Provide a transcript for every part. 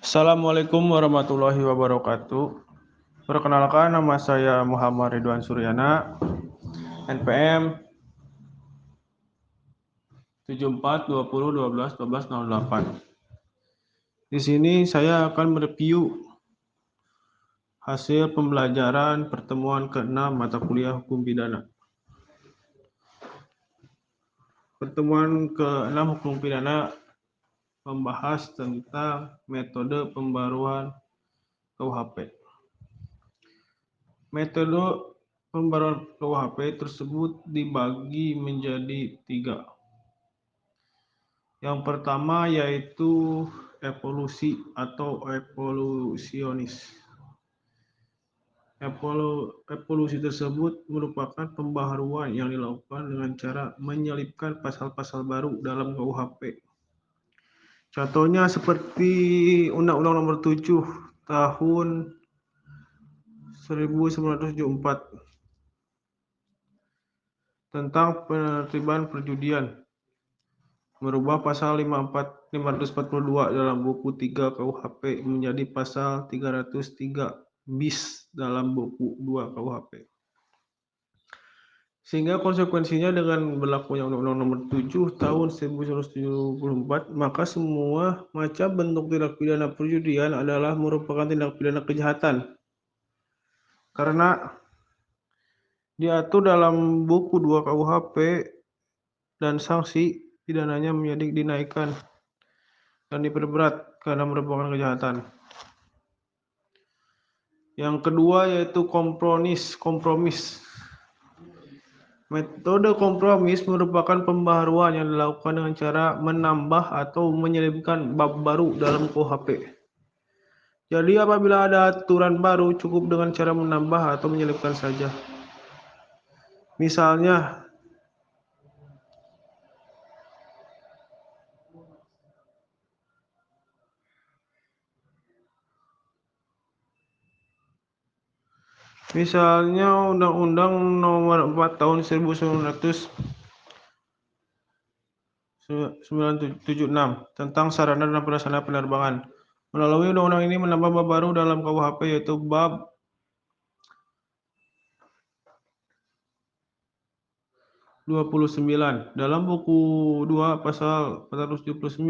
Assalamualaikum warahmatullahi wabarakatuh. Perkenalkan, nama saya Muhammad Ridwan Suryana, NPM 7420121208. Di sini saya akan mereview hasil pembelajaran pertemuan ke-6 mata kuliah hukum pidana. Pertemuan ke-6 hukum pidana membahas tentang metode pembaruan KUHP. Metode pembaruan KUHP tersebut dibagi menjadi 3. Yang pertama yaitu evolusi atau evolusionis. Evolusi tersebut merupakan pembaharuan yang dilakukan dengan cara menyelipkan pasal-pasal baru dalam KUHP. Contohnya seperti Undang-Undang Nomor 7 Tahun 1974 tentang penertiban perjudian, merubah pasal 542 dalam buku 3 KUHP menjadi pasal 303 bis dalam buku 2 KUHP. Sehingga konsekuensinya dengan berlakunya Undang-Undang Nomor 7 Tahun 1974, maka semua macam bentuk tindak pidana perjudian adalah merupakan tindak pidana kejahatan. Karena diatur dalam buku 2 KUHP dan sanksi pidananya menjadi dinaikkan dan diperberat karena merupakan kejahatan. Yang kedua yaitu kompromis. Metode kompromis merupakan pembaharuan yang dilakukan dengan cara menambah atau menyelipkan bab baru dalam KUHP. Jadi apabila ada aturan baru cukup dengan cara menambah atau menyelipkan saja. Misalnya Undang-Undang Nomor 4 Tahun 1976 tentang sarana dan prasarana penerbangan. Melalui undang-undang ini menambah bab baru dalam KUHP yaitu bab 29 dalam buku 2 pasal 479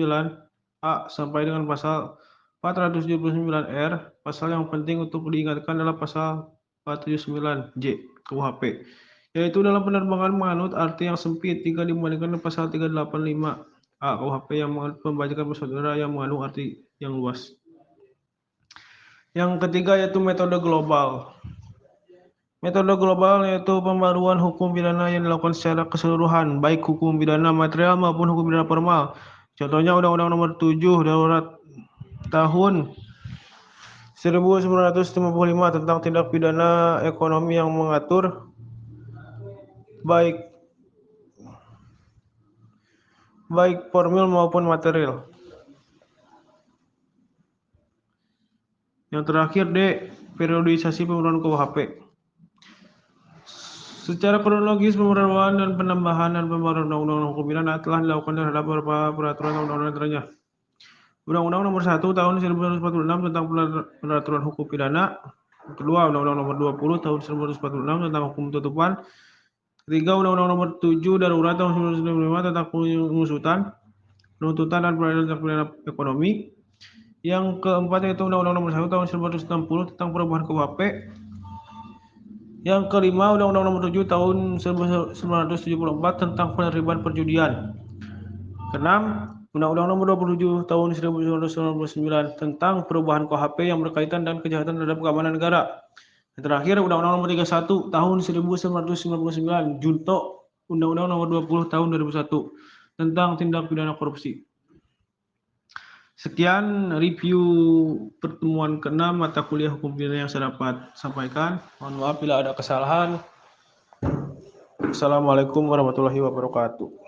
A sampai dengan pasal 479R. Pasal yang penting untuk diingatkan adalah pasal 479J KUHP, yaitu dalam penerbangan menganut arti yang sempit jika dibandingkan dengan pasal 385A KUHP yang menganut pembajakan pesawat yang mengandung arti yang luas. Yang ketiga yaitu metode global. Metode global yaitu pembaruan hukum pidana yang dilakukan secara keseluruhan, baik hukum pidana material maupun hukum pidana formal. Contohnya Undang-Undang Nomor 7 Tahun 1955 tentang tindak pidana ekonomi yang mengatur baik formil maupun material. Yang terakhir periodisasi pembaruan KUHP. Secara kronologis, pembaruan dan penambahan dan pembaruan undang-undang hukum pidana telah dilakukan terhadap beberapa peraturan undang-undang antaranya. Undang-Undang Nomor 1 Tahun 1946 tentang peraturan hukum pidana. Kedua, Undang-Undang Nomor 20 Tahun 1946 tentang hukum tutupan. Ketiga, Undang-Undang Nomor 7 Darurat Tahun 1995 tentang penuntutan dan peradilan tindak pidana ekonomi. Yang keempat yaitu Undang-Undang Nomor 1 Tahun 1960 tentang perubahan KUHP. Yang kelima, Undang-Undang Nomor 7 Tahun 1974 tentang penertiban perjudian. Keenam, Undang-Undang Nomor 27 Tahun 1999 tentang perubahan KUHP yang berkaitan dengan kejahatan terhadap keamanan negara. Yang terakhir, Undang-Undang Nomor 31 Tahun 1999 junto Undang-Undang Nomor 20 Tahun 2001 tentang tindak pidana korupsi. Sekian review pertemuan ke-6 mata kuliah hukum pidana yang saya dapat sampaikan. Mohon maaf bila ada kesalahan. Assalamualaikum warahmatullahi wabarakatuh.